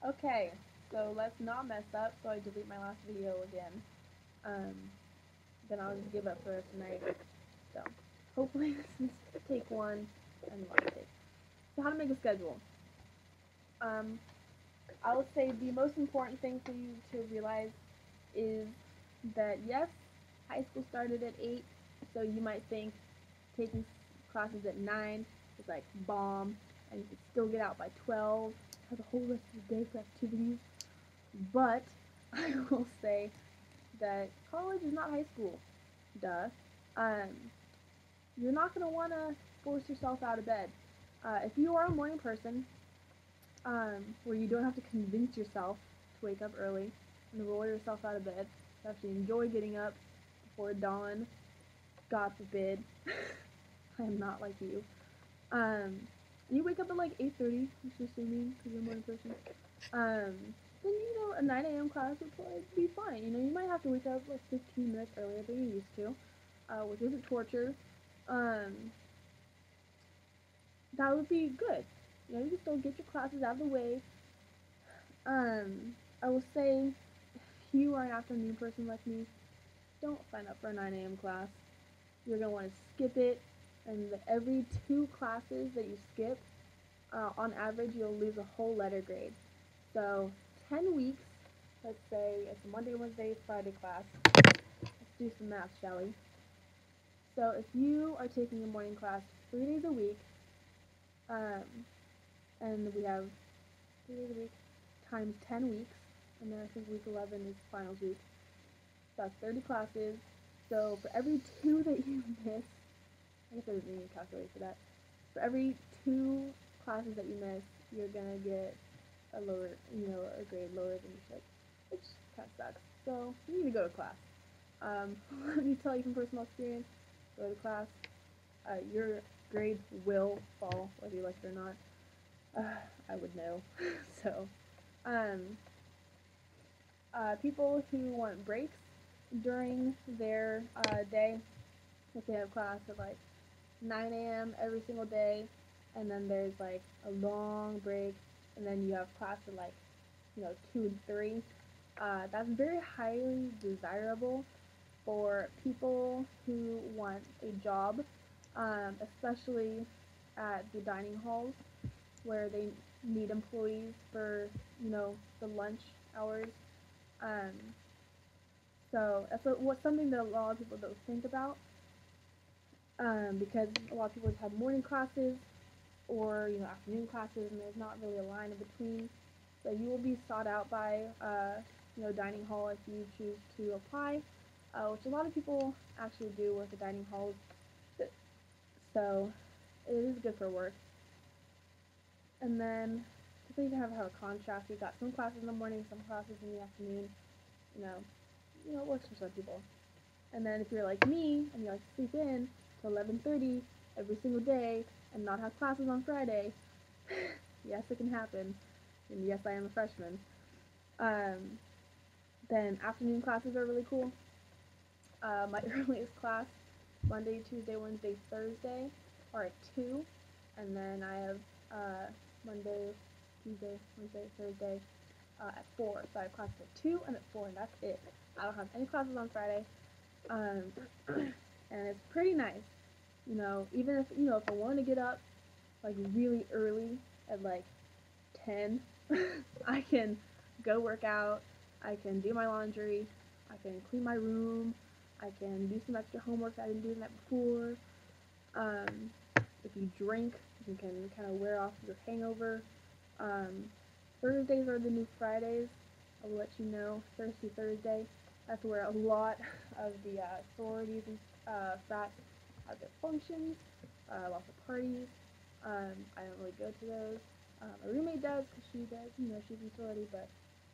Okay, so let's not mess up so I delete my last video again. Um, then I'll just give up for tonight. So, hopefully this is take one and one take. So how to make a schedule. Um, I would say the most important thing for you to realize is that yes, high school started at 8, so you might think taking classes at 9 is like bomb, and you can still get out by 12, have the whole rest of the day for activities. But I will say that college is not high school. Duh. Um, you're not going to want to force yourself out of bed. If you are a morning person, where you don't have to convince yourself to wake up early and roll yourself out of bed, you actually enjoy getting up before dawn, God forbid. I am not like you. You wake up at like 8:30, I'm just assuming because you're a morning person. Um, then a 9 a.m. class would probably be fine. You might have to wake up like 15 minutes earlier than you used to, which isn't torture. Um, that would be good. You can still get your classes out of the way. I will say, if you are an afternoon person like me, don't sign up for a 9 a.m. class. You're gonna want to skip it, and every 2 classes that you skip, on average, you'll lose a whole letter grade. So 10 weeks, let's say it's a Monday, Wednesday, Friday class. Let's do some math, shall we? So if you are taking a morning class 3 days a week, um, and we have 3 days a week times 10 weeks, and then I think week 11 is finals week. So that's 30 classes. So for every 2 that you miss, I guess I didn't need to calculate for that. For every 2 classes that you miss, you're gonna get a lower, a grade lower than you should, which kind of sucks. So you need to go to class. Let me tell you from personal experience, go to class. Your grades will fall whether you like it or not. I would know. So, um, people who want breaks during their day, if they have class at like 9 a.m. every single day, and then there's like a long break, and then you have class at like 2 and 3. That's very highly desirable for people who want a job, especially at the dining halls where they need employees for the lunch hours. Um, so that's what's something that a lot of people don't think about, because a lot of people just have morning classes or afternoon classes, and there's not really a line in between. So you will be sought out by dining hall if you choose to apply, which a lot of people actually do work at dining halls. So it is good for work. And then so you can have a contrast. You've got some classes in the morning, some classes in the afternoon. You know, it works for some people. And then if you're like me and you like to sleep in till 11:30 every single day and not have classes on Friday, yes, it can happen. And yes, I am a freshman. Um, then afternoon classes are really cool. My earliest class, Monday, Tuesday, Wednesday, Thursday, are at 2. And then I have Monday, Tuesday, Wednesday, Thursday at 4. So I have classes at 2 and at 4, and that's it. I don't have any classes on Friday. Um, and it's pretty nice. Even if I want to get up like really early at like 10, I can go work out, I can do my laundry, I can clean my room, I can do some extra homework that I didn't do the night before. Um, if you drink, you can kind of wear off your hangover. Um, Thursdays are the new Fridays. I'll let you know. Thursday. That's where a lot of the sororities and frats have their functions, lots of parties. I don't really go to those. My roommate does because she does, she's in sorority. But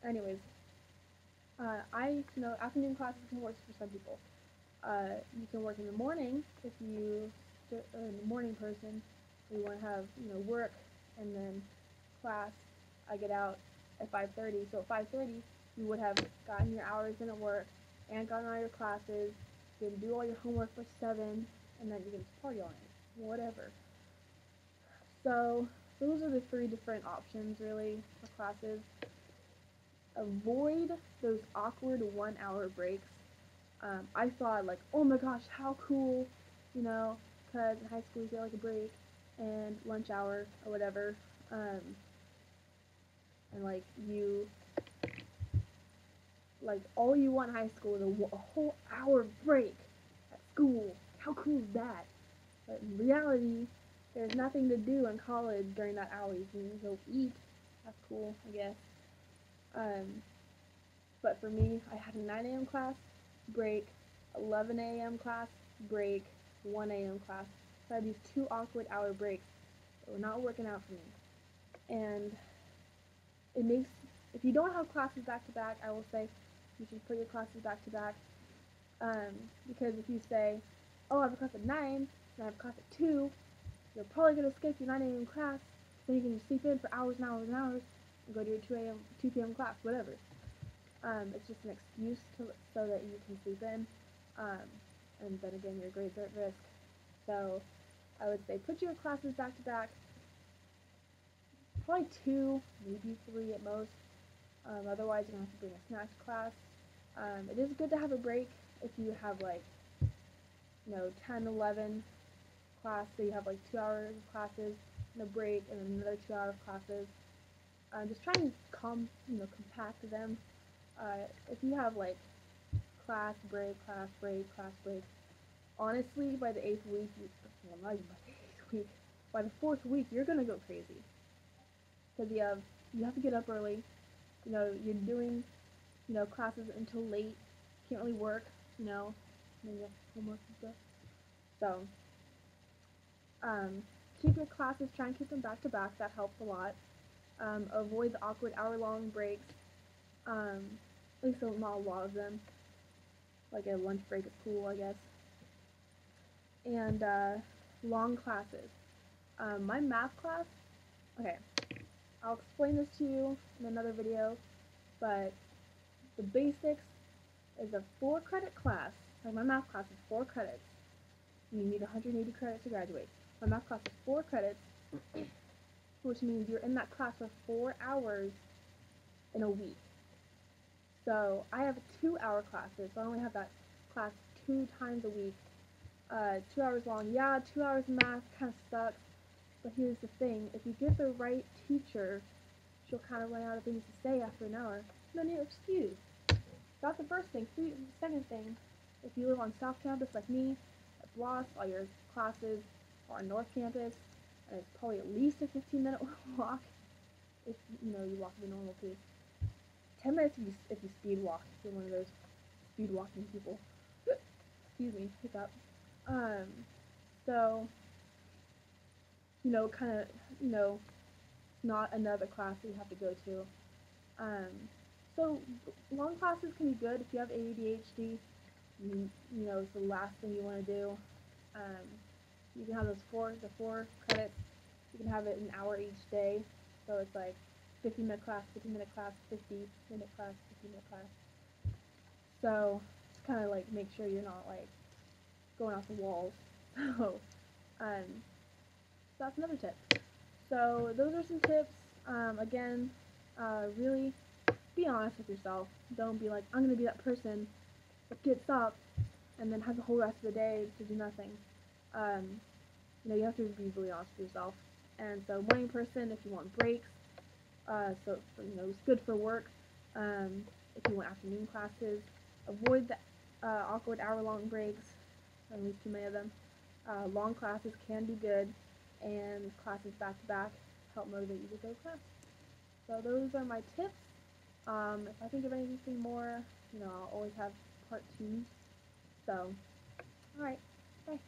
anyways, afternoon classes can work for some people. You can work in the morning if you are a morning person. You want to have work and then class. I get out at 5:30, so at 5:30 you would have gotten your hours in at work and gotten all your classes. You can do all your homework for 7, and then you can just party all night, whatever. So those are the 3 different options really for classes. avoid those awkward 1 hour breaks. I thought like, oh my gosh, how cool, you know, because in high school you get like a break and lunch hour or whatever, and like you, like all you want in high school is a whole hour break at school. How cool is that? But in reality, there's nothing to do in college during that hour. You can go eat. That's cool, I guess. Um, but for me, I had a 9 a.m. class, break, 11 a.m. class, break, 1 a.m. class. So I had these 2 awkward 1 hour breaks that were not working out for me. And it makes, if you don't have classes back to back, I will say you should put your classes back to back. Because if you say, oh, I have a class at 9, and I have a class at 2, you're probably going to skip your 9 a.m. class, then you can just sleep in for hours and hours and hours, and go to your 2 p.m. class, whatever. It's just an excuse so that you can sleep in, and then again, your grades are at risk. So I would say put your classes back to back, probably 2, maybe 3 at most. Otherwise, you're going to have to bring a snacks class. It is good to have a break if you have like, 10, 11 class, so you have like 2 hours of classes and a break and then another 2 hours of classes. Just try and compact them. If you have like class break, class break, class break, honestly, by the 8th week, well, not even by the 8th week, by the 4th week, you're gonna go crazy because you have to get up early. You're doing classes until late. Can't really work. Maybe you have homework and stuff. So keep your classes. Try and keep them back to back. That helps a lot. Avoid the awkward hour-long breaks. At least not a lot of them. Like a lunch break is cool, I guess. And long classes. My math class. Okay, I'll explain this to you in another video. But the basics is a 4-credit class. Like my math class is 4 credits. You need 180 credits to graduate. My math class is 4 credits, which means you're in that class for 4 hours in a week. So I have 2-hour classes, so I only have that class 2 times a week. 2 hours long. Yeah, 2 hours of math kind of sucks, but here's the thing. If you get the right teacher, she'll kind of run out of things to say after an hour, and then you're excused. That's the first thing. The second thing, if you live on South Campus like me, at Bloss, all your classes are on North Campus, and it's probably at least a 15-minute walk if you walk at a normal pace. 10 minutes if you speed walk, if you're one of those speed walking people. Excuse me, hiccup. So, kind of, not another class that you have to go to. So long classes can be good if you have ADHD. It's the last thing you want to do. You can have the 4 credits. You can have it an hour each day. So it's like 50-minute class, 50-minute class, 50-minute class, 50-minute class. So just kind of like make sure you're not like going off the walls. So that's another tip. So those are some tips. Again, really be honest with yourself. Don't be like, I'm going to be that person that gets up and then has the whole rest of the day to do nothing. You have to be really honest with yourself. And so morning person, if you want breaks, it's good for work. If you want afternoon classes, avoid the awkward hour-long breaks, at least too many of them. Long classes can be good, and classes back-to-back help motivate you to go to class. So those are my tips. If I think of anything more, I'll always have part 2. So, alright, bye.